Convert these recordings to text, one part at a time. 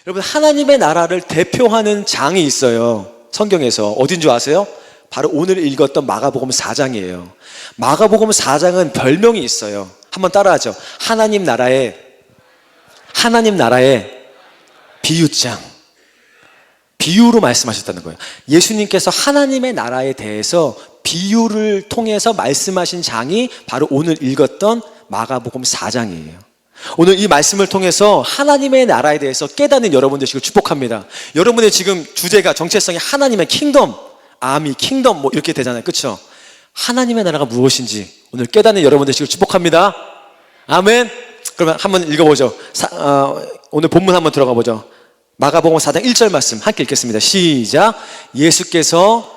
여러분, 하나님의 나라를 대표하는 장이 있어요. 성경에서. 어딘 줄 아세요? 바로 오늘 읽었던 마가복음 4장이에요. 마가복음 4장은 별명이 있어요. 한번 따라하죠. 하나님 나라의 비유장. 비유로 말씀하셨다는 거예요. 예수님께서 하나님의 나라에 대해서 비유를 통해서 말씀하신 장이 바로 오늘 읽었던 마가복음 4장이에요. 오늘 이 말씀을 통해서 하나님의 나라에 대해서 깨닫는 여러분 되시길 축복합니다. 여러분의 지금 주제가 정체성이 하나님의 킹덤, 아미, 킹덤 뭐 이렇게 되잖아요. 그렇죠? 하나님의 나라가 무엇인지 오늘 깨닫는 여러분 되시길 축복합니다. 아멘. 그러면 한번 읽어보죠. 오늘 본문 한번 들어가 보죠. 마가복음 4장 1절 말씀 함께 읽겠습니다. 시작. 예수님께서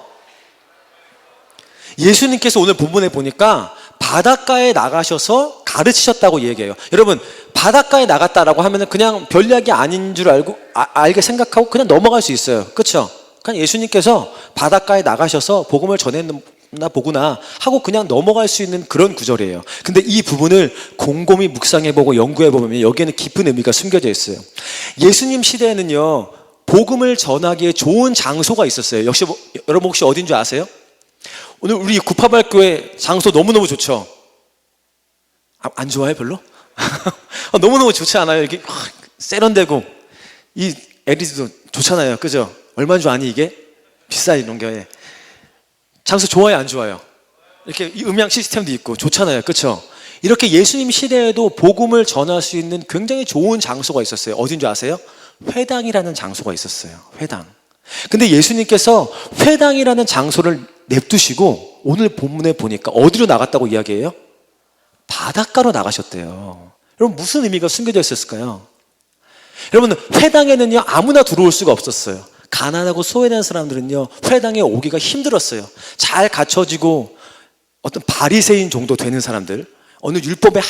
오늘 본문에 보니까 바닷가에 나가셔서 가르치셨다고 얘기해요. 여러분, 바닷가에 나갔다라고 하면은 그냥 별 이야기 아닌 줄 알게 생각하고 그냥 넘어갈 수 있어요. 그렇죠? 그냥 예수님께서 바닷가에 나가셔서 복음을 전했나 보구나 하고 그냥 넘어갈 수 있는 그런 구절이에요. 근데 이 부분을 곰곰이 묵상해보고 연구해보면 여기에는 깊은 의미가 숨겨져 있어요. 예수님 시대에는요, 복음을 전하기에 좋은 장소가 있었어요. 역시 여러분 혹시 어딘 줄 아세요? 오늘 우리 구파발교회 장소 너무너무 좋죠? 안 좋아요 별로? 너무너무 좋지 않아요? 이렇게 세련되고 이 LED도 좋잖아요. 그죠? 얼마인 줄 아니 이게? 비싸 이런 게. 장소 좋아요 안 좋아요? 이렇게 음향 시스템도 있고 좋잖아요. 그렇죠? 이렇게 예수님 시대에도 복음을 전할 수 있는 굉장히 좋은 장소가 있었어요. 어딘 줄 아세요? 회당이라는 장소가 있었어요. 회당. 근데 예수님께서 회당이라는 장소를 냅두시고 오늘 본문에 보니까 어디로 나갔다고 이야기해요? 바닷가로 나가셨대요. 여러분, 무슨 의미가 숨겨져 있었을까요? 여러분, 회당에는요 아무나 들어올 수가 없었어요. 가난하고 소외된 사람들은요 회당에 오기가 힘들었어요. 잘 갖춰지고 어떤 바리새인 정도 되는 사람들, 어느 율법의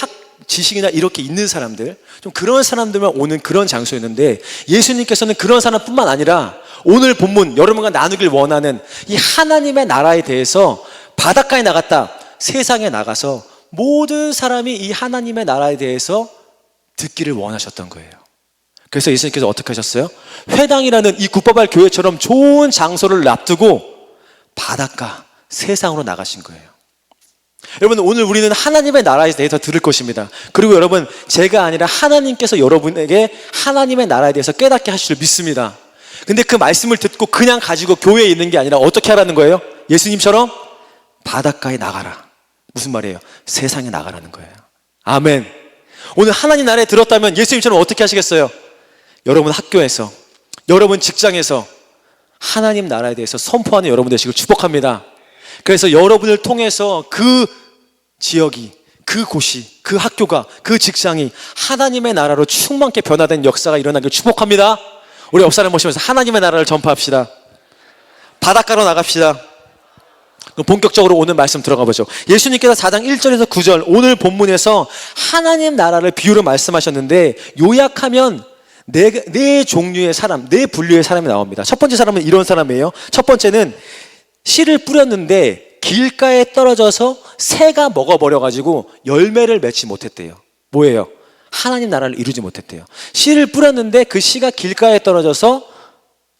지식이나 이렇게 있는 사람들, 좀 그런 사람들만 오는 그런 장소였는데 예수님께서는 그런 사람뿐만 아니라 오늘 본문 여러분과 나누길 원하는 이 하나님의 나라에 대해서 바닷가에 나갔다, 세상에 나가서 모든 사람이 이 하나님의 나라에 대해서 듣기를 원하셨던 거예요. 그래서 예수님께서 어떻게 하셨어요? 회당이라는 이 굿바발 교회처럼 좋은 장소를 놔두고 바닷가, 세상으로 나가신 거예요. 여러분, 오늘 우리는 하나님의 나라에 대해서 들을 것입니다. 그리고 여러분, 제가 아니라 하나님께서 여러분에게 하나님의 나라에 대해서 깨닫게 하실 줄 믿습니다. 근데 그 말씀을 듣고 그냥 가지고 교회에 있는 게 아니라 어떻게 하라는 거예요? 예수님처럼 바닷가에 나가라. 무슨 말이에요? 세상에 나가라는 거예요. 아멘. 오늘 하나님 나라에 들었다면 예수님처럼 어떻게 하시겠어요? 여러분 학교에서, 여러분 직장에서 하나님 나라에 대해서 선포하는 여러분 되시길 축복합니다. 그래서 여러분을 통해서 그 지역이, 그 곳이, 그 학교가, 그 직장이 하나님의 나라로 충만케 변화된 역사가 일어나길 축복합니다. 우리 옆 사람 모시면서 하나님의 나라를 전파합시다. 바닷가로 나갑시다. 그럼 본격적으로 오늘 말씀 들어가 보죠. 예수님께서 4장 1절에서 9절 오늘 본문에서 하나님 나라를 비유로 말씀하셨는데, 요약하면 네 종류의 사람, 네 분류의 사람이 나옵니다. 첫 번째 사람은 이런 사람이에요. 첫 번째는 씨를 뿌렸는데 길가에 떨어져서 새가 먹어버려가지고 열매를 맺지 못했대요. 뭐예요? 하나님 나라를 이루지 못했대요. 씨를 뿌렸는데 그 씨가 길가에 떨어져서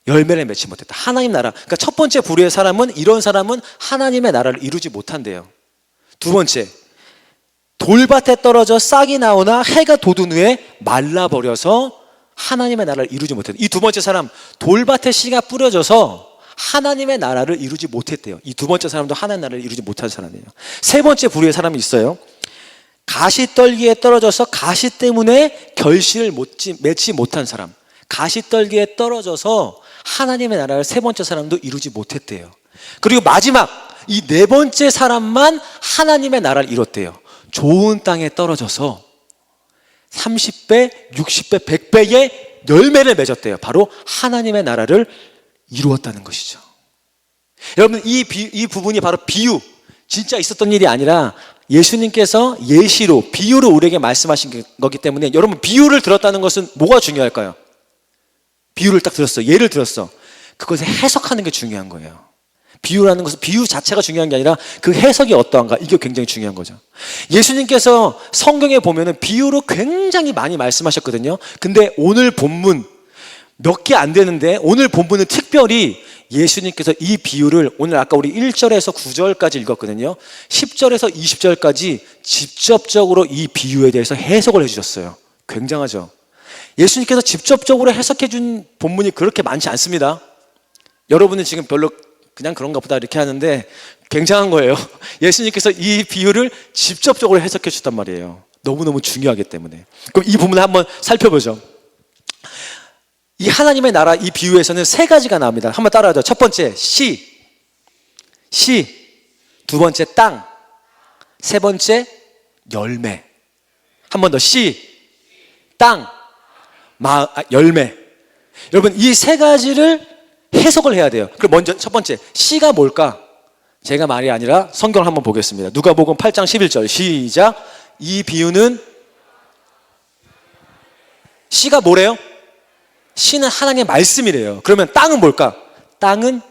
열매를 맺지 못했다. 하나님 나라. 그러니까 첫 번째 부류의 사람은, 이런 사람은 하나님의 나라를 이루지 못한대요. 두 번째, 돌밭에 떨어져 싹이 나오나 해가 돋은 후에 말라버려서 하나님의 나라를 이루지 못했다. 이 두 번째 사람, 돌밭에 씨가 뿌려져서 하나님의 나라를 이루지 못했대요. 이 두 번째 사람도 하나님의 나라를 이루지 못한 사람이에요. 세 번째 부류의 사람이 있어요. 가시떨기에 떨어져서 가시 때문에 결실을 맺지 못한 사람. 가시떨기에 떨어져서 하나님의 나라를 세 번째 사람도 이루지 못했대요. 그리고 마지막 이 네 번째 사람만 하나님의 나라를 이뤘대요. 좋은 땅에 떨어져서 30배, 60배, 100배의 열매를 맺었대요. 바로 하나님의 나라를 이루었다는 것이죠. 여러분, 이 부분이 바로 비유, 진짜 있었던 일이 아니라 예수님께서 예시로, 비유로 우리에게 말씀하신 거기 때문에, 여러분 비유를 들었다는 것은 뭐가 중요할까요? 비유를 딱 들었어, 예를 들었어, 그것을 해석하는 게 중요한 거예요. 비유라는 것은 비유 자체가 중요한 게 아니라 그 해석이 어떠한가, 이게 굉장히 중요한 거죠. 예수님께서 성경에 보면은 비유로 굉장히 많이 말씀하셨거든요. 근데 오늘 본문 몇 개 안 되는데 오늘 본문은 특별히 예수님께서 이 비유를 오늘 아까 우리 1절에서 9절까지 읽었거든요. 10절에서 20절까지 직접적으로 이 비유에 대해서 해석을 해주셨어요. 굉장하죠. 예수님께서 직접적으로 해석해 준 본문이 그렇게 많지 않습니다. 여러분은 지금 별로 그냥 그런가 보다 이렇게 하는데 굉장한 거예요. 예수님께서 이 비유를 직접적으로 해석해 주셨단 말이에요. 너무너무 중요하기 때문에. 그럼 이 본문을 한번 살펴보죠. 이 하나님의 나라 이 비유에서는 세 가지가 나옵니다. 한번 따라하죠. 첫 번째 씨, 두 번째 땅, 세 번째 열매. 한 번 더 씨, 땅, 열매. 여러분 이 세 가지를 해석을 해야 돼요. 그럼 먼저 첫 번째 씨가 뭘까? 제가 말이 아니라 성경을 한번 보겠습니다. 누가복음 8장 11절 시작. 이 비유는 씨가 뭐래요? 씨는 하나님의 말씀이래요. 그러면 땅은 뭘까? 땅은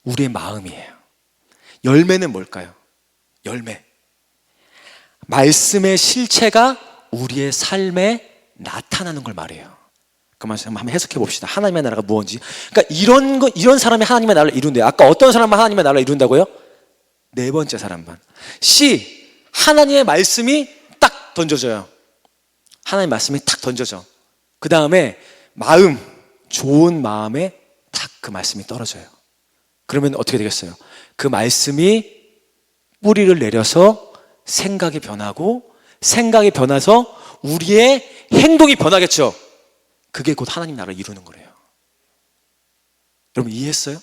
우리의 마음이에요. 열매는 뭘까요? 열매. 말씀의 실체가 우리의 삶에 나타나는 걸 말해요. 그만 한번 해석해 봅시다. 하나님의 나라가 무엇인지. 그러니까 이런 사람이 하나님의 나라를 이룬대요. 아까 어떤 사람만 하나님의 나라를 이룬다고요? 네 번째 사람만. 씨, 하나님의 말씀이 딱 던져져요. 하나님의 말씀이 딱 던져져. 그 다음에 마음, 좋은 마음에 딱 그 말씀이 떨어져요. 그러면 어떻게 되겠어요? 그 말씀이 뿌리를 내려서 생각이 변하고, 생각이 변해서 우리의 행동이 변하겠죠. 그게 곧 하나님 나라를 이루는 거래요. 여러분 이해했어요?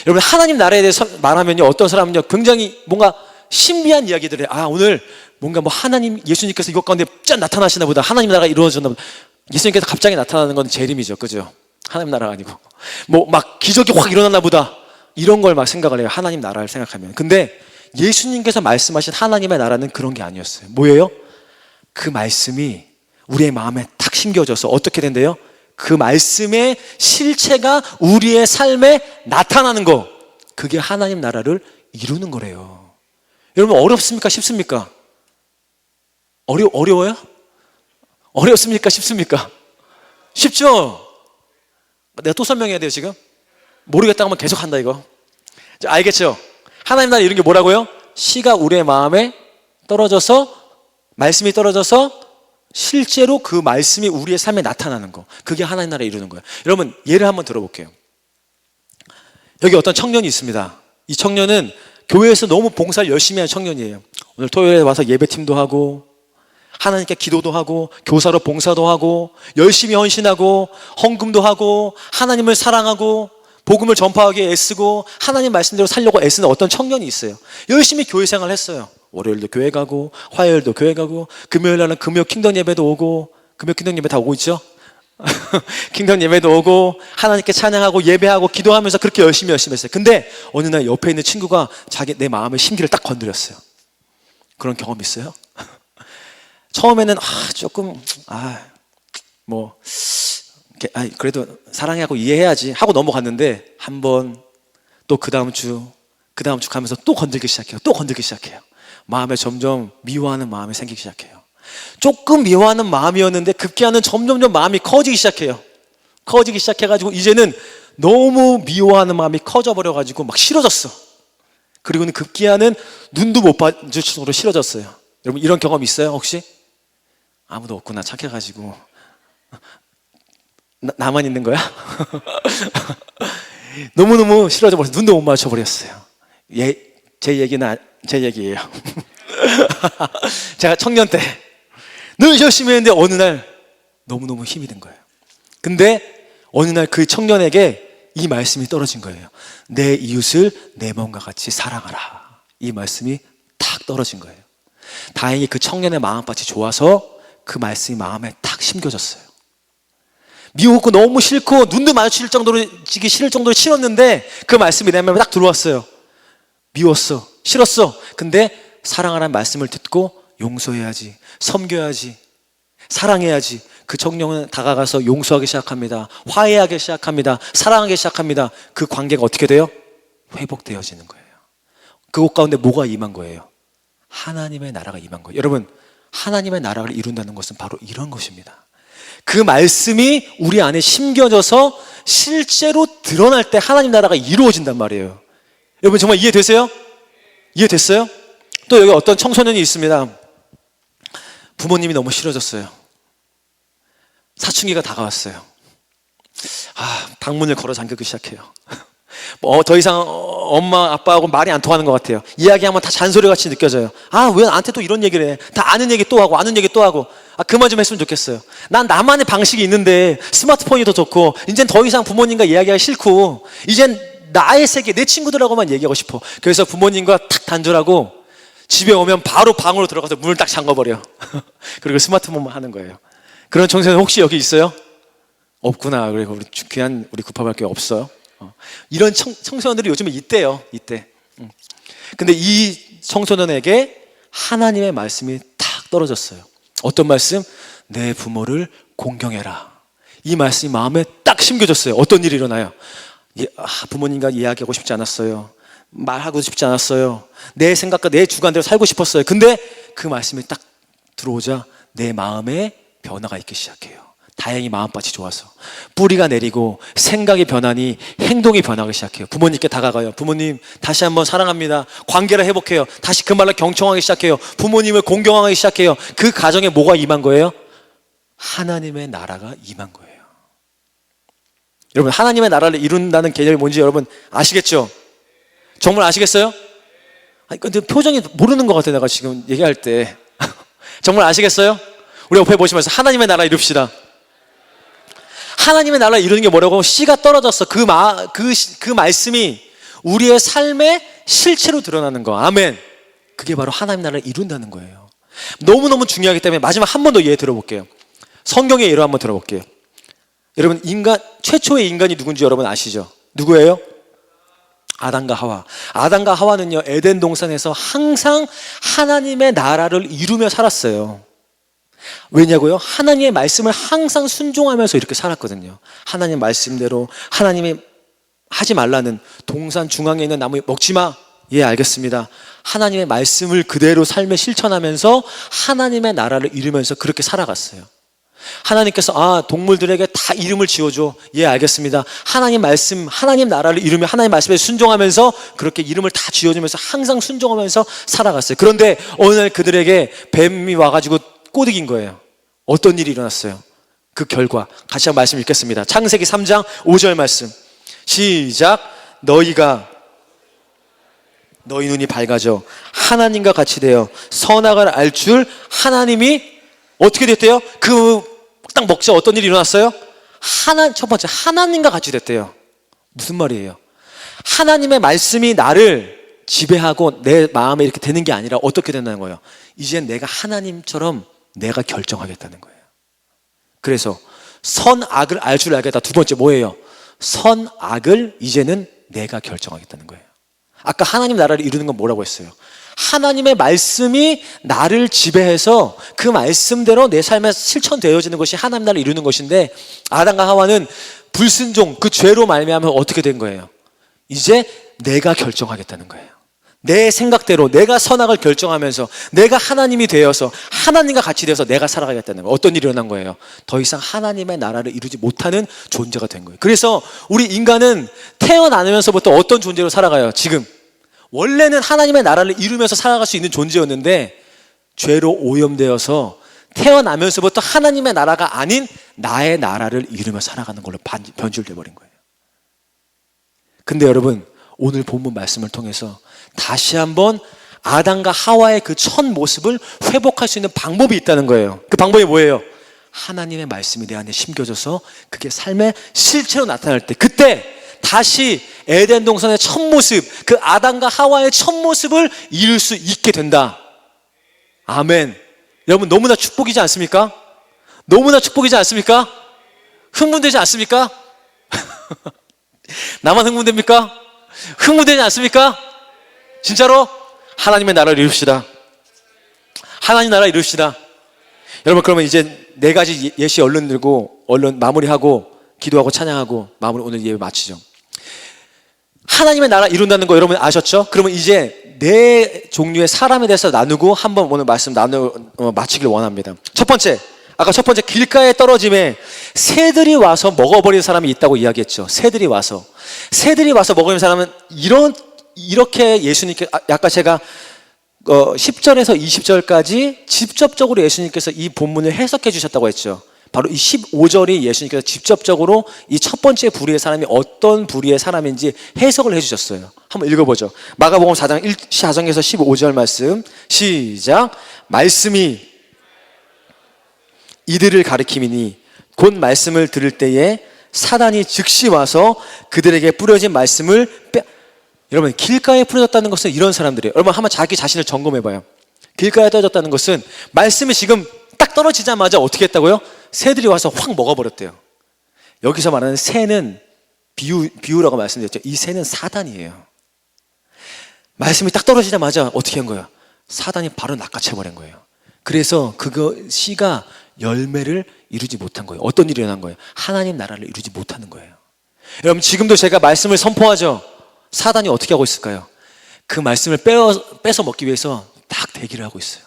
여러분 하나님 나라에 대해서 말하면요, 어떤 사람은요 굉장히 뭔가 신비한 이야기들을 해요. 오늘 뭔가 뭐 하나님, 예수님께서 이것 가운데 짠 나타나시나 보다, 하나님 나라가 이루어졌나 보다. 예수님께서 갑자기 나타나는 건 재림이죠, 그죠? 하나님 나라가 아니고 뭐 막 기적이 확 일어났나 보다, 이런 걸 막 생각을 해요, 하나님 나라를 생각하면. 근데 예수님께서 말씀하신 하나님의 나라는 그런 게 아니었어요. 뭐예요? 그 말씀이 우리의 마음에 탁 심겨져서 어떻게 된대요? 그 말씀의 실체가 우리의 삶에 나타나는 거, 그게 하나님 나라를 이루는 거래요. 여러분 어렵습니까? 쉽습니까? 어려워요? 어렵습니까? 쉽습니까? 쉽죠? 내가 또 설명해야 돼요 지금? 모르겠다 하면 계속 한다 이거. 알겠죠? 하나님 나라 이룬 게 뭐라고요? 씨가 우리의 마음에 떨어져서, 말씀이 떨어져서 실제로 그 말씀이 우리의 삶에 나타나는 거, 그게 하나님 나라 이루는 거예요. 여러분 예를 한번 들어볼게요. 여기 어떤 청년이 있습니다. 이 청년은 교회에서 너무 봉사를 열심히 하는 청년이에요. 오늘 토요일에 와서 예배팀도 하고, 하나님께 기도도 하고, 교사로 봉사도 하고, 열심히 헌신하고, 헌금도 하고, 하나님을 사랑하고, 복음을 전파하기에 애쓰고, 하나님 말씀대로 살려고 애쓰는 어떤 청년이 있어요. 열심히 교회 생활을 했어요. 월요일도 교회 가고, 화요일도 교회 가고, 금요일 날은 금요 킹덤 예배도 오고, 금요 킹덤 예배 다 오고 있죠? 킹덤 예배도 오고, 하나님께 찬양하고, 예배하고, 기도하면서 그렇게 열심히 했어요. 근데 어느 날 옆에 있는 친구가 내 마음의 심기를 딱 건드렸어요. 그런 경험 있어요? 처음에는 그래도 사랑하고 이해해야지 하고 넘어갔는데, 한 번, 또 그 다음 주 가면서 또 건들기 시작해요. 마음에 점점 미워하는 마음이 생기기 시작해요. 조금 미워하는 마음이었는데 급기야는 점점점 마음이 커지기 시작해요. 커지기 시작해가지고 이제는 너무 미워하는 마음이 커져버려가지고 막 싫어졌어. 그리고는 급기야는 눈도 못 봐줄 정도로 싫어졌어요. 여러분 이런 경험 있어요 혹시? 아무도 없구나, 착해가지고. 나만 있는 거야? 너무너무 싫어져버려서 눈도 못 맞춰버렸어요. 제 얘기예요. 제가 청년 때 늘 열심히 했는데 어느 날 너무너무 힘이 든 거예요. 근데 어느 날 그 청년에게 이 말씀이 떨어진 거예요. 내 이웃을 내 몸과 같이 사랑하라. 이 말씀이 탁 떨어진 거예요. 다행히 그 청년의 마음밭이 좋아서 그 말씀이 마음에 탁 심겨졌어요. 미웠고 너무 싫고 눈도 마주칠 정도로 지기 싫을 정도로 싫었는데 그 말씀이 내 마음에 딱 들어왔어요. 미웠어, 싫었어. 근데 사랑하라는 말씀을 듣고 용서해야지, 섬겨야지, 사랑해야지. 그 청년은 다가가서 용서하기 시작합니다. 화해하기 시작합니다. 사랑하기 시작합니다. 그 관계가 어떻게 돼요? 회복되어지는 거예요. 그곳 가운데 뭐가 임한 거예요? 하나님의 나라가 임한 거예요. 여러분 하나님의 나라를 이룬다는 것은 바로 이런 것입니다. 그 말씀이 우리 안에 심겨져서 실제로 드러날 때 하나님 나라가 이루어진단 말이에요. 여러분 정말 이해되세요? 이해됐어요? 또 여기 어떤 청소년이 있습니다. 부모님이 너무 싫어졌어요. 사춘기가 다가왔어요. 방문을 걸어 잠그기 시작해요. 더 이상 엄마 아빠하고 말이 안 통하는 것 같아요. 이야기하면 다 잔소리 같이 느껴져요. 왜 나한테 또 이런 얘기를 해. 다 아는 얘기 또 하고 아는 얘기 또 하고. 그만 좀 했으면 좋겠어요. 난 나만의 방식이 있는데 스마트폰이 더 좋고 이젠 더 이상 부모님과 이야기하기 싫고 이젠 나의 세계, 내 친구들하고만 얘기하고 싶어. 그래서 부모님과 탁 단절하고 집에 오면 바로 방으로 들어가서 문을 딱 잠궈버려. 그리고 스마트폰만 하는 거예요. 그런 청소년 혹시 여기 있어요? 없구나. 그리고 우리 구파밖에 없어요. 이런 청소년들이 요즘에 있대요. 이때. 근데 이 청소년에게 하나님의 말씀이 탁 떨어졌어요. 어떤 말씀? 내 부모를 공경해라. 이 말씀이 마음에 딱 심겨졌어요. 어떤 일이 일어나요? 부모님과 이야기하고 싶지 않았어요. 말하고 싶지 않았어요. 내 생각과 내 주관대로 살고 싶었어요. 근데 그 말씀이 딱 들어오자 내 마음에 변화가 있기 시작해요. 다행히 마음밭이 좋아서 뿌리가 내리고 생각이 변하니 행동이 변하기 시작해요. 부모님께 다가가요. 부모님 다시 한번 사랑합니다. 관계를 회복해요. 다시 그 말로 경청하기 시작해요. 부모님을 공경하기 시작해요. 그 가정에 뭐가 임한 거예요? 하나님의 나라가 임한 거예요. 여러분 하나님의 나라를 이룬다는 개념이 뭔지 여러분 아시겠죠? 정말 아시겠어요? 근데 표정이 모르는 것 같아요. 내가 지금 얘기할 때 정말 아시겠어요? 우리 옆에 보시면서 하나님의 나라 이룹시다. 하나님의 나라 이루는 게 뭐라고? 씨가 떨어졌어. 그 말씀이 우리의 삶에 실체로 드러나는 거. 아멘. 그게 바로 하나님의 나라를 이룬다는 거예요. 너무너무 중요하기 때문에 마지막 한 번 더 예를 들어볼게요. 성경의 예로 한번 들어볼게요. 여러분 최초의 인간이 누군지 여러분 아시죠? 누구예요? 아담과 하와. 아담과 하와는요 에덴 동산에서 항상 하나님의 나라를 이루며 살았어요. 왜냐고요? 하나님의 말씀을 항상 순종하면서 이렇게 살았거든요. 하나님 말씀대로 하나님이 하지 말라는 동산 중앙에 있는 나무 먹지 마. 예, 알겠습니다. 하나님의 말씀을 그대로 삶에 실천하면서 하나님의 나라를 이루면서 그렇게 살아갔어요. 하나님께서 동물들에게 다 이름을 지어줘. 예, 알겠습니다. 하나님 말씀, 하나님 나라를 이루며 하나님 말씀에 순종하면서 그렇게 이름을 다 지어주면서 항상 순종하면서 살아갔어요. 그런데 어느 날 그들에게 뱀이 와가지고 꼬드긴 거예요. 어떤 일이 일어났어요? 그 결과 같이 한번 말씀 읽겠습니다. 창세기 3장 5절 말씀 시작. 너희 눈이 밝아져 하나님과 같이 되어 선악을 알 줄 하나님이 어떻게 됐대요? 그 딱 먹자 어떤 일이 일어났어요? 첫 번째 하나님과 같이 됐대요. 무슨 말이에요? 하나님의 말씀이 나를 지배하고 내 마음에 이렇게 되는 게 아니라 어떻게 된다는 거예요? 이젠 내가 하나님처럼 내가 결정하겠다는 거예요. 그래서 선악을 알 줄 알겠다. 두 번째 뭐예요? 선악을 이제는 내가 결정하겠다는 거예요. 아까 하나님 나라를 이루는 건 뭐라고 했어요? 하나님의 말씀이 나를 지배해서 그 말씀대로 내 삶에 실천되어지는 것이 하나님 나라를 이루는 것인데 아담과 하와는 불순종, 그 죄로 말미암아 어떻게 된 거예요? 이제 내가 결정하겠다는 거예요. 내 생각대로 내가 선악을 결정하면서 내가 하나님이 되어서 하나님과 같이 되어서 내가 살아가겠다는 거예요. 어떤 일이 일어난 거예요? 더 이상 하나님의 나라를 이루지 못하는 존재가 된 거예요. 그래서 우리 인간은 태어나면서부터 어떤 존재로 살아가요? 지금 원래는 하나님의 나라를 이루면서 살아갈 수 있는 존재였는데 죄로 오염되어서 태어나면서부터 하나님의 나라가 아닌 나의 나라를 이루며 살아가는 걸로 변질돼 버린 거예요. 근데 여러분 오늘 본문 말씀을 통해서 다시 한번 아담과 하와의 그 첫 모습을 회복할 수 있는 방법이 있다는 거예요. 그 방법이 뭐예요? 하나님의 말씀이 내 안에 심겨져서 그게 삶의 실체로 나타날 때 그때 다시 에덴 동산의 첫 모습, 그 아담과 하와의 첫 모습을 이룰 수 있게 된다. 아멘. 여러분 너무나 축복이지 않습니까? 너무나 축복이지 않습니까? 흥분되지 않습니까? 나만 흥분됩니까? 흥분되지 않습니까? 진짜로 하나님의 나라를 이룹시다. 하나님 나라 이룹시다. 여러분 그러면 이제 4가지 예시 얼른 들고 얼른 마무리하고 기도하고 찬양하고 마무리 오늘 예배 마치죠. 하나님의 나라 이룬다는 거 여러분 아셨죠? 그러면 이제 4 종류의 사람에 대해서 나누고 한번 오늘 말씀 마치길 원합니다. 첫 번째 아까 첫 번째 길가에 떨어짐에 새들이 와서 먹어버리는 사람이 있다고 이야기했죠. 새들이 와서 먹어버리는 사람은 이렇게 예수님께, 아까 제가 10절에서 20절까지 직접적으로 예수님께서 이 본문을 해석해 주셨다고 했죠. 바로 이 15절이 예수님께서 직접적으로 이 첫 번째 부류의 사람이 어떤 부류의 사람인지 해석을 해주셨어요. 한번 읽어보죠. 마가복음 4장에서 15절 말씀 시작. 말씀이 이들을 가리킴이니 곧 말씀을 들을 때에 사단이 즉시 와서 그들에게 뿌려진 말씀을 여러분, 길가에 뿌려졌다는 것은 이런 사람들이에요. 여러분, 한번 자기 자신을 점검해봐요. 길가에 떨어졌다는 것은 말씀이 지금 딱 떨어지자마자 어떻게 했다고요? 새들이 와서 확 먹어버렸대요. 여기서 말하는 새는 비유라고 말씀드렸죠. 이 새는 사단이에요. 말씀이 딱 떨어지자마자 어떻게 한 거예요? 사단이 바로 낚아채버린 거예요. 그래서 씨가 열매를 이루지 못한 거예요. 어떤 일이 일어난 거예요? 하나님 나라를 이루지 못하는 거예요. 여러분, 지금도 제가 말씀을 선포하죠. 사단이 어떻게 하고 있을까요? 그 말씀을 뺏어 먹기 위해서 딱 대기를 하고 있어요.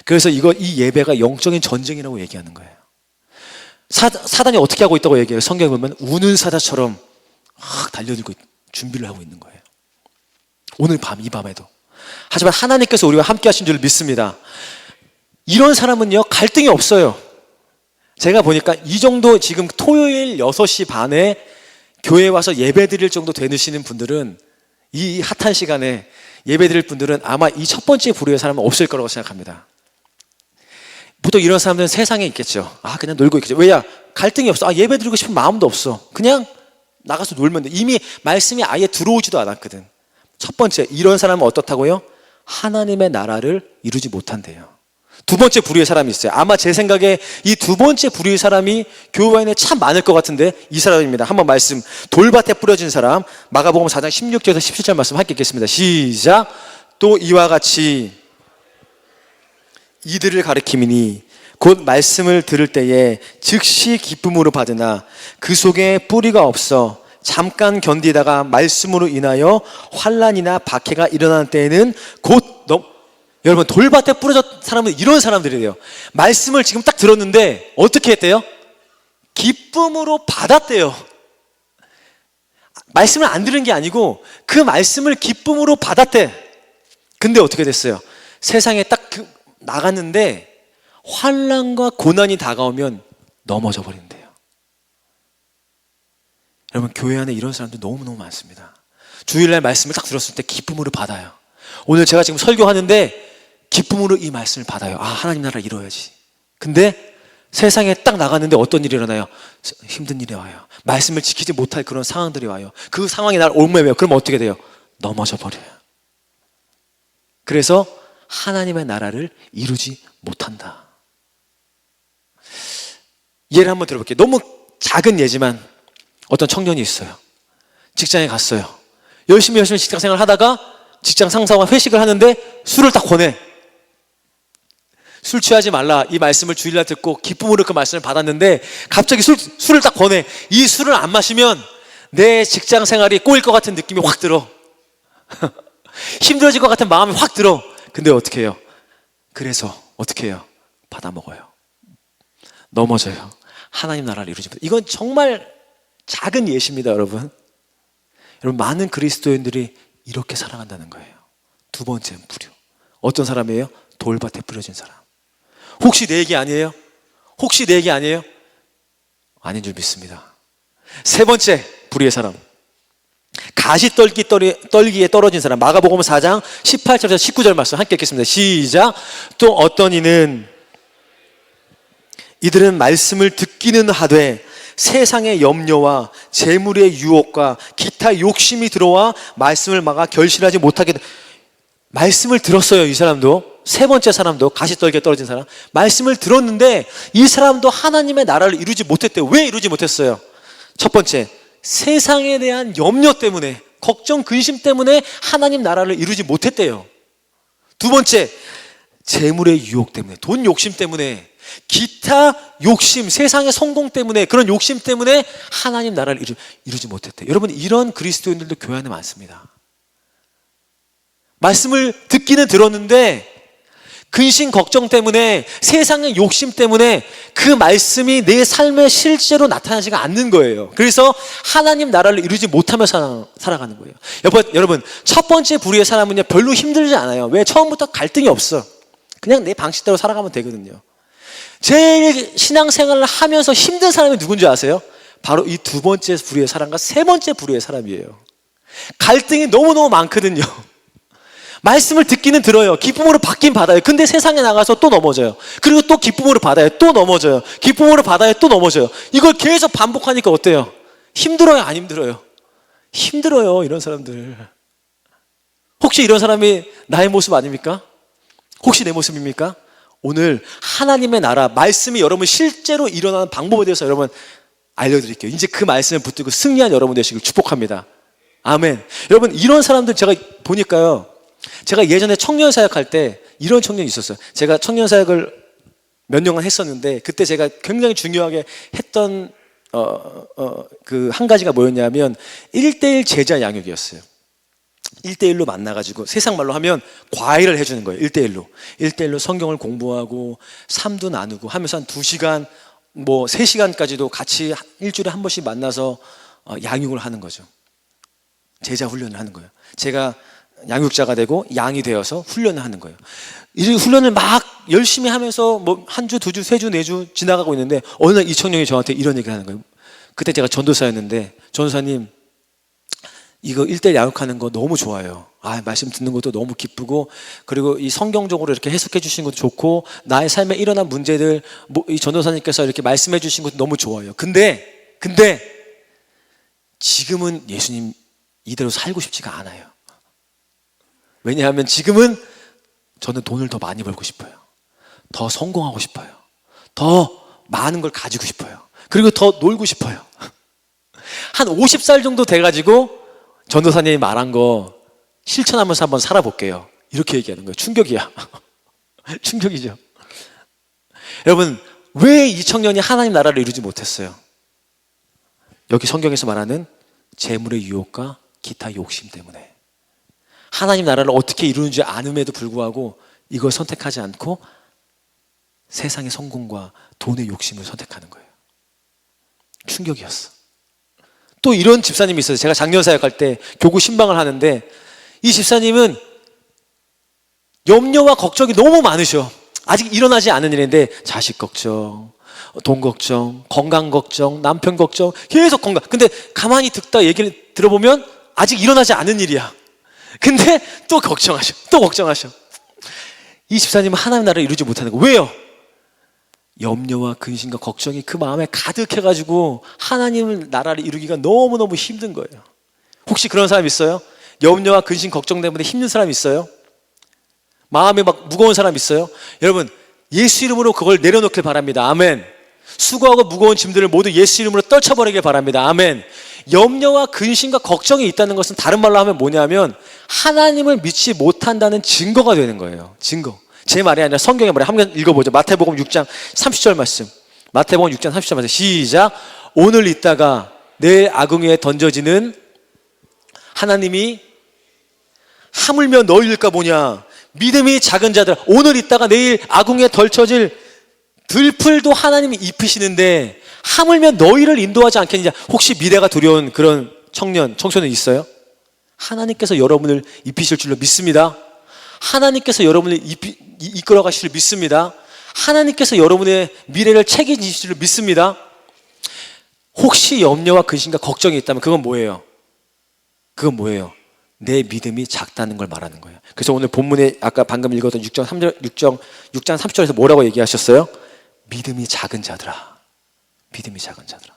그래서 이 예배가 영적인 전쟁이라고 얘기하는 거예요. 사단이 어떻게 하고 있다고 얘기해요? 성경에 보면 우는 사자처럼 막 달려들고 준비를 하고 있는 거예요. 오늘 이 밤에도. 하지만 하나님께서 우리와 함께 하신 줄 믿습니다. 이런 사람은요, 갈등이 없어요. 제가 보니까 이 정도 지금 토요일 6시 반에 교회에 와서 예배 드릴 정도 되시는 분들은, 이 핫한 시간에 예배 드릴 분들은 아마 이 첫 번째 부류의 사람은 없을 거라고 생각합니다. 보통 이런 사람들은 세상에 있겠죠. 그냥 놀고 있겠죠. 왜냐? 갈등이 없어. 예배 드리고 싶은 마음도 없어. 그냥 나가서 놀면 돼. 이미 말씀이 아예 들어오지도 않았거든. 첫 번째, 이런 사람은 어떻다고요? 하나님의 나라를 이루지 못한대요. 두 번째 부류의 사람이 있어요. 아마 제 생각에 이 두 번째 부류의 사람이 교회 안에 참 많을 것 같은데, 이 사람입니다. 한번 말씀, 돌밭에 뿌려진 사람, 마가복음 4장 16절에서 17절 말씀 함께 읽겠습니다. 시작. 또 이와 같이 이들을 가리킴이니 곧 말씀을 들을 때에 즉시 기쁨으로 받으나 그 속에 뿌리가 없어 잠깐 견디다가 말씀으로 인하여 환난이나 박해가 일어나는 때에는 여러분, 돌밭에 뿌려진 사람은 이런 사람들이에요. 말씀을 지금 딱 들었는데 어떻게 했대요? 기쁨으로 받았대요. 말씀을 안 들은 게 아니고 그 말씀을 기쁨으로 받았대. 근데 어떻게 됐어요? 세상에 딱 나갔는데 환난과 고난이 다가오면 넘어져 버린대요. 여러분, 교회 안에 이런 사람들 너무너무 많습니다. 주일날 말씀을 딱 들었을 때 기쁨으로 받아요. 오늘 제가 지금 설교하는데 기쁨으로 이 말씀을 받아요. 하나님 나라를 이루어야지. 근데 세상에 딱 나갔는데 어떤 일이 일어나요? 힘든 일이 와요. 말씀을 지키지 못할 그런 상황들이 와요. 그 상황이 나를 옮매매요. 그럼 어떻게 돼요? 넘어져 버려요. 그래서 하나님의 나라를 이루지 못한다. 예를 한번 들어볼게요. 너무 작은 예지만 어떤 청년이 있어요. 직장에 갔어요. 열심히 직장 생활을 하다가 직장 상사와 회식을 하는데 술을 딱 권해. 술 취하지 말라, 이 말씀을 주일날 듣고 기쁨으로 그 말씀을 받았는데 갑자기 술을 딱 권해. 이 술을 안 마시면 내 직장 생활이 꼬일 것 같은 느낌이 확 들어. 힘들어질 것 같은 마음이 확 들어. 근데 어떻게 해요? 그래서 어떻게 해요? 받아 먹어요. 넘어져요. 하나님 나라를 이루지 못해요. 이건 정말 작은 예시입니다, 여러분. 여러분, 많은 그리스도인들이 이렇게 살아간다는 거예요. 두 번째 부류. 어떤 사람이에요? 돌밭에 뿌려진 사람. 혹시 내 얘기 아니에요? 혹시 내 얘기 아니에요? 아닌 줄 믿습니다. 세 번째 부류의 사람. 가시떨기에 떨어진 사람. 마가복음 4장 18절에서 19절 말씀 함께 읽겠습니다. 시작. 또 어떤 이들은 말씀을 듣기는 하되 세상의 염려와 재물의 유혹과 기타 욕심이 들어와 말씀을 막아 결실하지 못하게. 말씀을 들었어요. 이 사람도. 세 번째 사람도, 가시떨기에 떨어진 사람, 말씀을 들었는데 이 사람도 하나님의 나라를 이루지 못했대요. 왜 이루지 못했어요? 첫 번째, 세상에 대한 염려 때문에, 걱정, 근심 때문에 하나님 나라를 이루지 못했대요. 두 번째, 재물의 유혹 때문에, 돈 욕심 때문에, 기타 욕심, 세상의 성공 때문에, 그런 욕심 때문에 하나님 나라를 이루지 못했대요. 여러분, 이런 그리스도인들도 교회 안에 많습니다. 말씀을 듣기는 들었는데 근심 걱정 때문에, 세상의 욕심 때문에 그 말씀이 내 삶에 실제로 나타나지가 않는 거예요. 그래서 하나님 나라를 이루지 못하며 살아가는 거예요. 여러분, 첫 번째 부류의 사람은요, 별로 힘들지 않아요. 왜? 처음부터 갈등이 없어. 그냥 내 방식대로 살아가면 되거든요. 제일 신앙생활을 하면서 힘든 사람이 누군지 아세요? 바로 이 두 번째 부류의 사람과 세 번째 부류의 사람이에요. 갈등이 너무너무 많거든요. 말씀을 듣기는 들어요. 기쁨으로 받긴 받아요. 근데 세상에 나가서 또 넘어져요. 그리고 또 기쁨으로 받아요. 또 넘어져요. 기쁨으로 받아요. 또 넘어져요. 이걸 계속 반복하니까 어때요? 힘들어요? 안 힘들어요? 힘들어요, 이런 사람들. 혹시 이런 사람이 나의 모습 아닙니까? 혹시 내 모습입니까? 오늘 하나님의 나라, 말씀이 여러분 실제로 일어나는 방법에 대해서 여러분 알려드릴게요. 이제 그 말씀을 붙들고 승리한 여러분 되시길 축복합니다. 아멘. 여러분, 이런 사람들 제가 보니까요, 제가 예전에 청년 사역할 때 이런 청년이 있었어요. 제가 청년 사역을 몇 년간 했었는데, 그때 제가 굉장히 중요하게 했던 그 한 가지가 뭐였냐면 1:1 제자 양육이었어요. 1:1로 만나가지고 세상 말로 하면 과외를 해주는 거예요. 1:1로 성경을 공부하고 삶도 나누고 하면서 한 2시간 뭐 3시간까지도 같이 일주일에 한 번씩 만나서 양육을 하는 거죠. 제자 훈련을 하는 거예요. 제가 양육자가 되고 양이 되어서 훈련을 하는 거예요. 이 훈련을 막 열심히 하면서 뭐 한 주, 2주, 3주, 4주 지나가고 있는데 어느 날 이 청년이 저한테 이런 얘기를 하는 거예요. 그때 제가 전도사였는데, 전도사님, 이거 1:1 양육하는 거 너무 좋아요. 말씀 듣는 것도 너무 기쁘고, 그리고 이 성경적으로 이렇게 해석해 주신 것도 좋고, 나의 삶에 일어난 문제들 이 전도사님께서 이렇게 말씀해 주신 것도 너무 좋아요. 근데 지금은 예수님 이대로 살고 싶지가 않아요. 왜냐하면 지금은 저는 돈을 더 많이 벌고 싶어요. 더 성공하고 싶어요. 더 많은 걸 가지고 싶어요. 그리고 더 놀고 싶어요. 한 50살 정도 돼가지고 전도사님이 말한 거 실천하면서 한번 살아볼게요. 이렇게 얘기하는 거예요. 충격이야. 충격이죠. 여러분, 왜 이 청년이 하나님 나라를 이루지 못했어요? 여기 성경에서 말하는 재물의 유혹과 기타 욕심 때문에. 하나님 나라를 어떻게 이루는지 아는에도 불구하고 이걸 선택하지 않고 세상의 성공과 돈의 욕심을 선택하는 거예요. 충격이었어. 또 이런 집사님이 있어요. 제가 작년 사역할 때 교구 신방을 하는데, 이 집사님은 염려와 걱정이 너무 많으셔. 아직 일어나지 않은 일인데 자식 걱정, 돈 걱정, 건강 걱정, 남편 걱정, 계속 건강. 근데 가만히 듣다 얘기를 들어보면 아직 일어나지 않은 일이야. 근데 또 걱정하셔. 이 집사님은 하나님 나라를 이루지 못하는 거. 왜요? 염려와 근심과 걱정이 그 마음에 가득해가지고 하나님 나라를 이루기가 너무너무 힘든 거예요. 혹시 그런 사람 있어요? 염려와 근심 걱정 때문에 힘든 사람 있어요? 마음이 막 무거운 사람 있어요? 여러분, 예수 이름으로 그걸 내려놓길 바랍니다. 아멘. 수고하고 무거운 짐들을 모두 예수 이름으로 떨쳐버리길 바랍니다. 아멘. 염려와 근심과 걱정이 있다는 것은 다른 말로 하면 뭐냐면 하나님을 믿지 못한다는 증거가 되는 거예요. 증거. 제 말이 아니라 성경의 말이에요. 한번 읽어보죠. 마태복음 6장 30절 말씀. 마태복음 6장 30절 말씀. 시작. 오늘 있다가 내일 아궁이에 던져지는 하나님이 하물며 너희일까 보냐. 믿음이 작은 자들. 오늘 있다가 내일 아궁이에 던져질 들풀도 하나님이 입히시는데 하물며 너희를 인도하지 않겠느냐. 혹시 미래가 두려운 그런 청소년 있어요? 하나님께서 여러분을 입히실 줄로 믿습니다. 하나님께서 여러분을 이끌어 가실 줄 믿습니다. 하나님께서 여러분의 미래를 책임지실 줄 믿습니다. 혹시 염려와 근심과 걱정이 있다면 그건 뭐예요? 내 믿음이 작다는 걸 말하는 거예요. 그래서 오늘 본문에 아까 방금 읽었던 6장 30절에서 뭐라고 얘기하셨어요? 믿음이 작은 자들아. 믿음이 작은 자들아.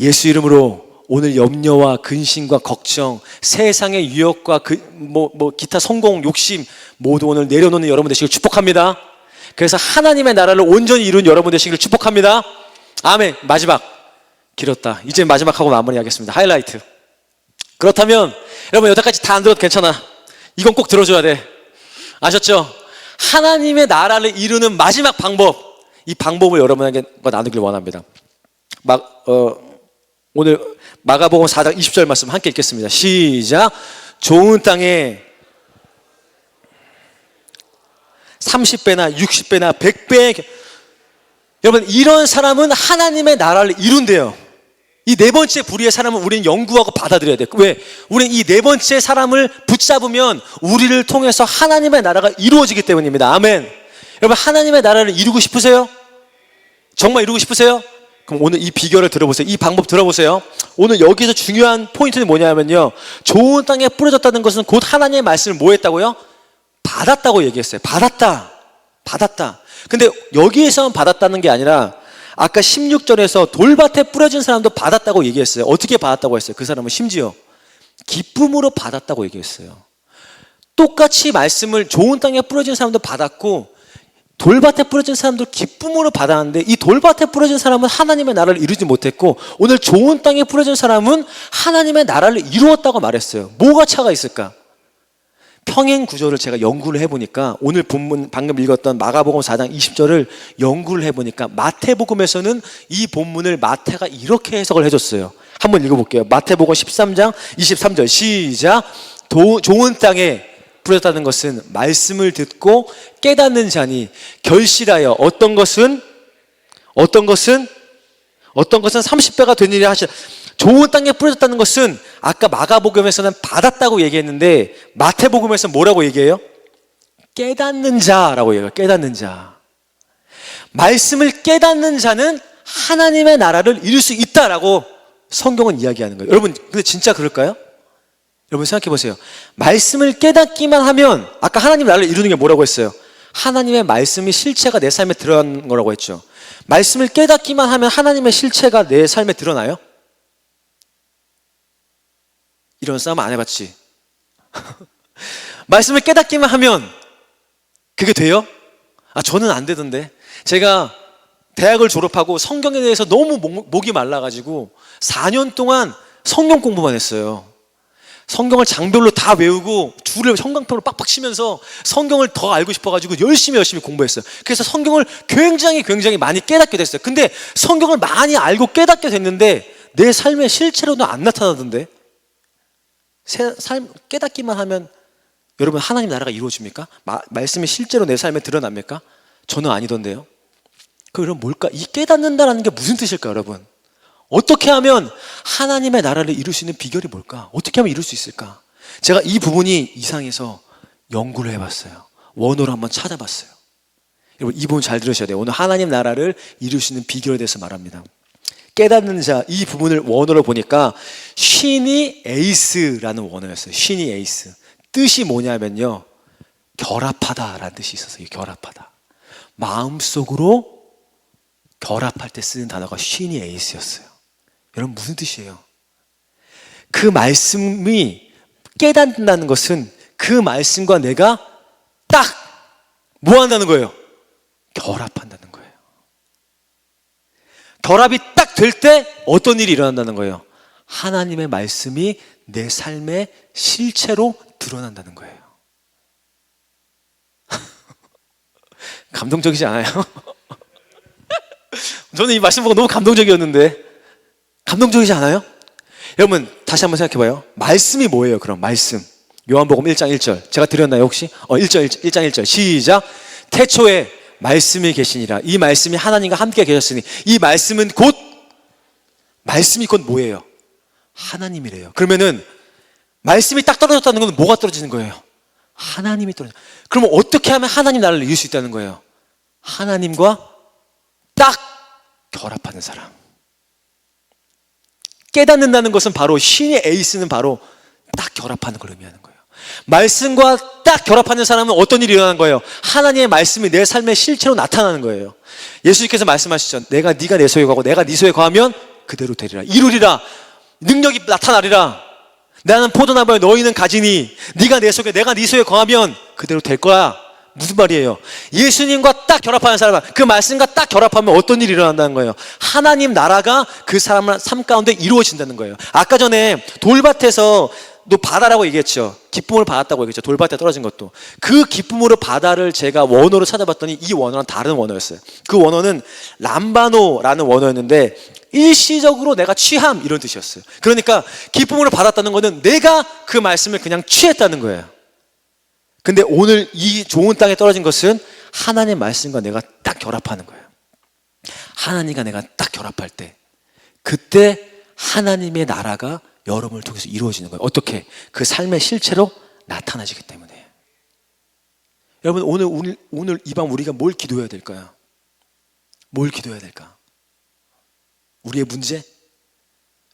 예수 이름으로 오늘 염려와 근심과 걱정, 세상의 유혹과 기타 성공, 욕심 모두 오늘 내려놓는 여러분 되시길 축복합니다. 그래서 하나님의 나라를 온전히 이룬 여러분 되시길 축복합니다. 아멘. 마지막. 길었다. 이제 마지막하고 마무리하겠습니다. 하이라이트. 그렇다면 여러분 여기까지 다 안 들어도 괜찮아. 이건 꼭 들어줘야 돼. 아셨죠? 하나님의 나라를 이루는 마지막 방법, 이 방법을 여러분에게 나누길 원합니다. 오늘 마가복음 4장 20절 말씀 함께 읽겠습니다. 시작. 좋은 땅에 30배나 60배나 100배. 여러분, 이런 사람은 하나님의 나라를 이룬대요. 이 네 번째 부류의 사람은 우리는 연구하고 받아들여야 돼. 왜? 우리는 이 네 번째 사람을 붙잡으면 우리를 통해서 하나님의 나라가 이루어지기 때문입니다. 아멘. 여러분, 하나님의 나라를 이루고 싶으세요? 정말 이루고 싶으세요? 그럼 오늘 이 비결을 들어보세요. 이 방법 들어보세요. 오늘 여기서 중요한 포인트는 뭐냐면요, 좋은 땅에 뿌려졌다는 것은 곧 하나님의 말씀을 뭐 했다고요? 받았다고 얘기했어요. 받았다. 근데 여기에서만 받았다는 게 아니라 아까 16절에서 돌밭에 뿌려진 사람도 받았다고 얘기했어요. 어떻게 받았다고 했어요? 그 사람은 심지어 기쁨으로 받았다고 얘기했어요. 똑같이 말씀을 좋은 땅에 뿌려진 사람도 받았고 돌밭에 뿌려진 사람도 기쁨으로 받았는데, 이 돌밭에 뿌려진 사람은 하나님의 나라를 이루지 못했고 오늘 좋은 땅에 뿌려진 사람은 하나님의 나라를 이루었다고 말했어요. 뭐가 차가 있을까? 평행 구조를 제가 연구를 해보니까, 오늘 본문 방금 읽었던 마가복음 4장 20절을 연구를 해보니까 마태복음에서는 이 본문을 마태가 이렇게 해석을 해줬어요. 한번 읽어볼게요. 마태복음 13장 23절 시작. 좋은 땅에 뿌렸다는 것은 말씀을 듣고 깨닫는 자니 결실하여 어떤 것은 30배가 되느니라 하시라. 좋은 땅에 뿌려졌다는 것은 아까 마가복음에서는 받았다고 얘기했는데 마태복음에서는 뭐라고 얘기해요? 깨닫는 자라고 얘기해요. 깨닫는 자. 말씀을 깨닫는 자는 하나님의 나라를 이룰 수 있다라고 성경은 이야기하는 거예요. 여러분, 근데 진짜 그럴까요? 여러분 생각해 보세요. 말씀을 깨닫기만 하면, 아까 하나님 나라를 이루는 게 뭐라고 했어요? 하나님의 말씀이 실체가 내 삶에 드러나는 거라고 했죠. 말씀을 깨닫기만 하면 하나님의 실체가 내 삶에 드러나요? 이런 싸움 안 해봤지? 말씀을 깨닫기만 하면 그게 돼요? 저는 안 되던데. 제가 대학을 졸업하고 성경에 대해서 너무 목이 말라가지고 4년 동안 성경 공부만 했어요. 성경을 장별로 다 외우고 줄을 형광펜으로 빡빡 치면서 성경을 더 알고 싶어가지고 열심히 공부했어요. 그래서 성경을 굉장히 많이 깨닫게 됐어요. 근데 성경을 많이 알고 깨닫게 됐는데 내 삶의 실체로는 안 나타나던데. 삶 깨닫기만 하면 여러분 하나님 나라가 이루어집니까? 말씀이 실제로 내 삶에 드러납니까? 저는 아니던데요. 그럼 뭘까? 이 깨닫는다라는 게 무슨 뜻일까요, 여러분? 어떻게 하면 하나님의 나라를 이룰 수 있는 비결이 뭘까? 어떻게 하면 이룰 수 있을까? 제가 이 부분이 이상해서 연구를 해봤어요. 원어로 한번 찾아봤어요. 여러분, 이 부분 잘 들으셔야 돼요. 오늘 하나님 나라를 이룰 수 있는 비결에 대해서 말합니다. 깨닫는 자, 이 부분을 원어로 보니까 쉬니 에이스라는 원어였어요. 쉬니 에이스. 뜻이 뭐냐면요, 결합하다라는 뜻이 있었어요. 결합하다. 마음속으로 결합할 때 쓰는 단어가 쉬니 에이스였어요. 여러분, 무슨 뜻이에요? 그 말씀이 깨닫는다는 것은 그 말씀과 내가 딱 뭐 한다는 거예요? 결합한다는 거예요. 결합이 딱 될 때 어떤 일이 일어난다는 거예요? 하나님의 말씀이 내 삶의 실체로 드러난다는 거예요. 감동적이지 않아요? 저는 이 말씀 보고 너무 감동적이었는데, 감동적이지 않아요? 여러분, 다시 한번 생각해 봐요. 말씀이 뭐예요? 그럼 말씀. 요한복음 1장 1절 제가 드렸나요 혹시? 1장 1절 시작. 태초에 말씀이 계시니라. 이 말씀이 하나님과 함께 계셨으니, 이 말씀은 곧, 말씀이 곧 뭐예요? 하나님이래요. 그러면은 말씀이 딱 떨어졌다는 건 뭐가 떨어지는 거예요? 하나님이 떨어져. 그러면 어떻게 하면 하나님 나라를 이룰 수 있다는 거예요? 하나님과 딱 결합하는 사람. 깨닫는다는 것은 바로 신의 에이스는 바로 딱 결합하는 걸 의미하는 거예요. 말씀과 딱 결합하는 사람은 어떤 일이 일어나는 거예요? 하나님의 말씀이 내 삶의 실체로 나타나는 거예요. 예수님께서 말씀하시죠. 네가 내 소에 거하고 내가 네 소에 거하면 그대로 되리라. 이루리라. 능력이 나타나리라. 나는 포도나무에 너희는 가지니 네가 내 속에 내가 네 소에 거하면 그대로 될 거야. 무슨 말이에요? 예수님과 딱 결합하는 사람은, 그 말씀과 딱 결합하면 어떤 일이 일어난다는 거예요? 하나님 나라가 그 사람의 삶 가운데 이루어진다는 거예요. 아까 전에 돌밭에서 또 바다라고 얘기했죠. 기쁨을 받았다고 얘기했죠. 돌밭에 떨어진 것도. 그 기쁨으로 바다를 제가 원어로 찾아봤더니 이 원어는 다른 원어였어요. 그 원어는 람바노라는 원어였는데 일시적으로 내가 취함, 이런 뜻이었어요. 그러니까 기쁨으로 받았다는 것은 내가 그 말씀을 그냥 취했다는 거예요. 근데 오늘 이 좋은 땅에 떨어진 것은 하나님의 말씀과 내가 딱 결합하는 거예요. 하나님과 내가 딱 결합할 때, 그때 하나님의 나라가 여러분을 통해서 이루어지는 거예요. 어떻게? 그 삶의 실체로 나타나지기 때문에. 여러분, 오늘 이 밤 우리가 뭘 기도해야 될까요? 뭘 기도해야 될까? 우리의 문제?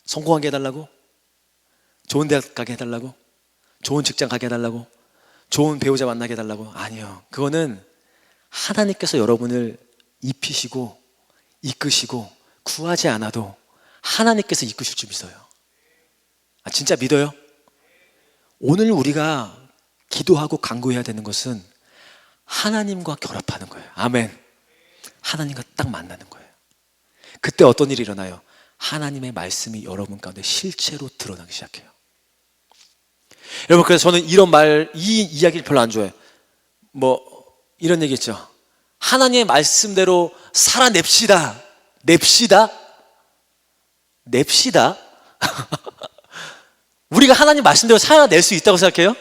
성공하게 해달라고? 좋은 대학 가게 해달라고? 좋은 직장 가게 해달라고? 좋은 배우자 만나게 해달라고? 아니요. 그거는 하나님께서 여러분을 입히시고 이끄시고 구하지 않아도 하나님께서 이끄실 줄 믿어요. 아, 진짜 믿어요? 오늘 우리가 기도하고 간구해야 되는 것은 하나님과 결합하는 거예요. 아멘. 하나님과 딱 만나는 거예요. 그때 어떤 일이 일어나요? 하나님의 말씀이 여러분 가운데 실체로 드러나기 시작해요. 여러분, 그래서 저는 이 이야기를 별로 안 좋아해요. 이런 얘기 있죠. 하나님의 말씀대로 살아냅시다. 냅시다? 우리가 하나님 말씀대로 살아낼 수 있다고 생각해요?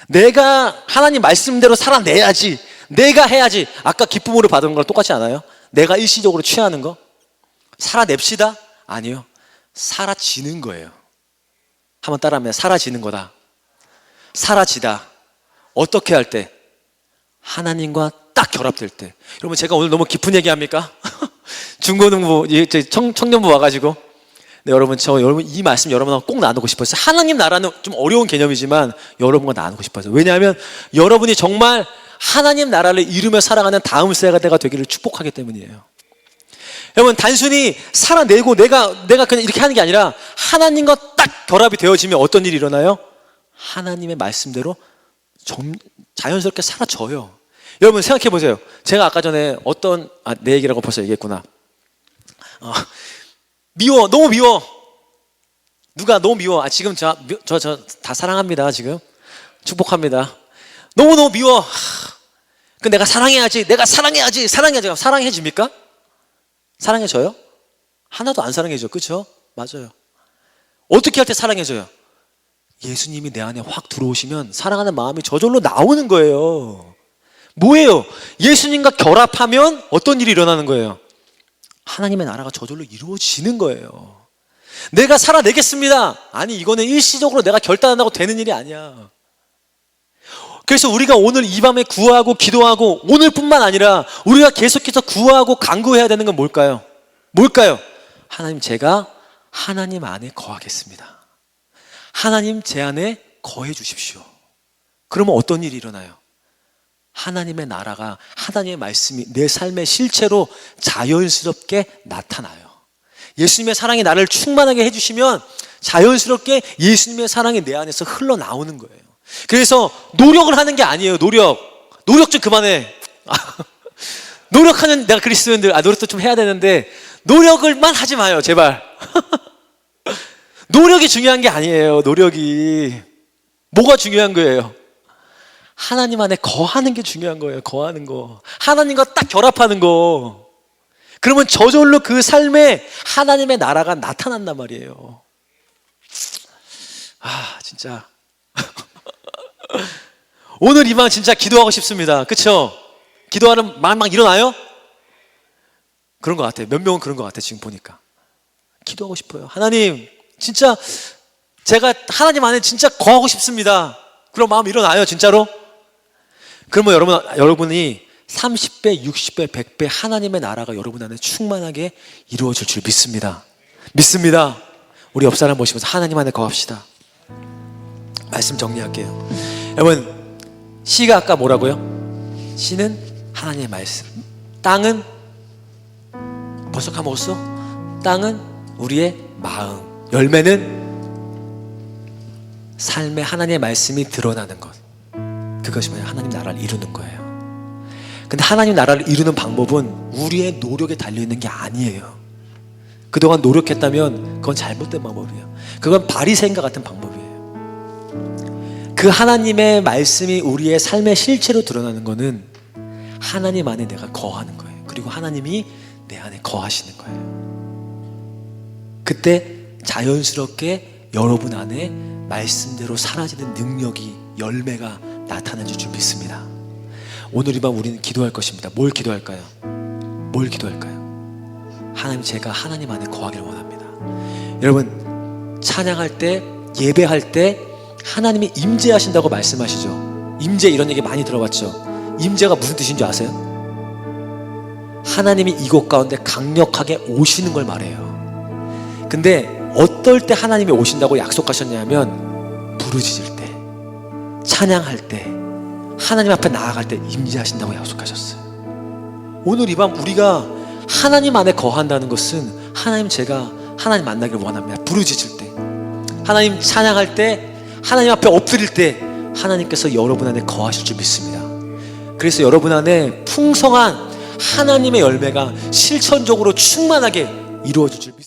내가 하나님 말씀대로 살아내야지, 내가 해야지. 아까 기쁨으로 받은 거랑 똑같지 않아요? 내가 일시적으로 취하는 거? 살아냅시다? 아니요. 사라지는 거예요. 한번 따라하면 사라지는 거다. 사라지다. 어떻게 할 때? 하나님과 딱 결합될 때. 여러분, 제가 오늘 너무 깊은 얘기 합니까? 중고등부, 청년부 와가지고. 네, 여러분 이 말씀 여러분하고 꼭 나누고 싶었어요. 하나님 나라는 좀 어려운 개념이지만 여러분과 나누고 싶어서. 왜냐하면 여러분이 정말 하나님 나라를 이루며 살아가는 다음 세대가 되기를 축복하기 때문이에요. 여러분, 단순히 살아내고 내가 그냥 이렇게 하는 게 아니라 하나님과 딱 결합이 되어지면 어떤 일이 일어나요? 하나님의 말씀대로 자연스럽게 사라져요. 여러분, 생각해 보세요. 제가 아까 전에 내 얘기라고 벌써 얘기했구나. 미워, 너무 미워. 누가 너무 미워. 지금 저 다 사랑합니다. 지금 축복합니다. 너무 미워. 그 내가 사랑해야지. 사랑해집니까? 사랑해져요? 하나도 안 사랑해져. 그렇죠? 맞아요. 어떻게 할 때 사랑해져요? 예수님이 내 안에 확 들어오시면 사랑하는 마음이 저절로 나오는 거예요. 뭐예요? 예수님과 결합하면 어떤 일이 일어나는 거예요? 하나님의 나라가 저절로 이루어지는 거예요. 내가 살아내겠습니다. 아니, 이거는 일시적으로 내가 결단한다고 되는 일이 아니야. 그래서 우리가 오늘 이 밤에 구하고 기도하고, 오늘뿐만 아니라 우리가 계속해서 구하고 간구해야 되는 건 뭘까요? 하나님, 제가 하나님 안에 거하겠습니다. 하나님, 제 안에 거해 주십시오. 그러면 어떤 일이 일어나요? 하나님의 나라가, 하나님의 말씀이 내 삶의 실체로 자연스럽게 나타나요. 예수님의 사랑이 나를 충만하게 해주시면 자연스럽게 예수님의 사랑이 내 안에서 흘러나오는 거예요. 그래서 노력을 하는 게 아니에요. 노력 좀 그만해. 노력하는, 내가 그리스도인들 노력도 좀 해야 되는데 노력을만 하지 마요, 제발. 노력이 중요한 게 아니에요. 노력이 뭐가 중요한 거예요? 하나님 안에 거하는 게 중요한 거예요. 거하는 거, 하나님과 딱 결합하는 거. 그러면 저절로 그 삶에 하나님의 나라가 나타난단 말이에요. 진짜 오늘 이 밤 진짜 기도하고 싶습니다. 그쵸? 기도하는 마음 막 일어나요? 그런 것 같아요. 몇 명은 그런 것 같아요. 지금 보니까 기도하고 싶어요. 하나님, 진짜 제가 하나님 안에 진짜 거하고 싶습니다. 그런 마음 일어나요, 진짜로? 그러면 여러분이 30배, 60배, 100배 하나님의 나라가 여러분 안에 충만하게 이루어질 줄 믿습니다. 우리 옆 사람 모시면서 하나님 안에 거합시다. 말씀 정리할게요. 여러분, 시가 아까 뭐라고요? 시는 하나님의 말씀, 땅은 벌써 까먹었어? 땅은 우리의 마음, 열매는 삶의 하나님의 말씀이 드러나는 것. 그것이 뭐냐? 하나님 나라를 이루는 거예요. 근데 하나님 나라를 이루는 방법은 우리의 노력에 달려있는 게 아니에요. 그동안 노력했다면 그건 잘못된 방법이에요. 그건 바리새인과 같은 방법이에요. 그 하나님의 말씀이 우리의 삶의 실체로 드러나는 거는 하나님 안에 내가 거하는 거예요. 그리고 하나님이 내 안에 거하시는 거예요. 그때 자연스럽게 여러분 안에 말씀대로 사라지는 능력이, 열매가 나타나질 줄 믿습니다. 오늘 이 밤 우리는 기도할 것입니다. 뭘 기도할까요? 뭘 기도할까요? 하나님, 제가 하나님 안에 거하기를 원합니다. 여러분, 찬양할 때, 예배할 때 하나님이 임재하신다고 말씀하시죠. 임재, 이런 얘기 많이 들어봤죠. 임재가 무슨 뜻인 줄 아세요? 하나님이 이곳 가운데 강력하게 오시는 걸 말해요. 근데 어떨 때 하나님이 오신다고 약속하셨냐면 부르짖을 때, 찬양할 때, 하나님 앞에 나아갈 때 임재하신다고 약속하셨어요. 오늘 이 밤 우리가 하나님 안에 거한다는 것은 하나님, 제가 하나님 만나기를 원합니다. 부르짖을 때, 하나님 찬양할 때, 하나님 앞에 엎드릴 때 하나님께서 여러분 안에 거하실 줄 믿습니다. 그래서 여러분 안에 풍성한 하나님의 열매가 실천적으로 충만하게 이루어질 줄 믿습니다.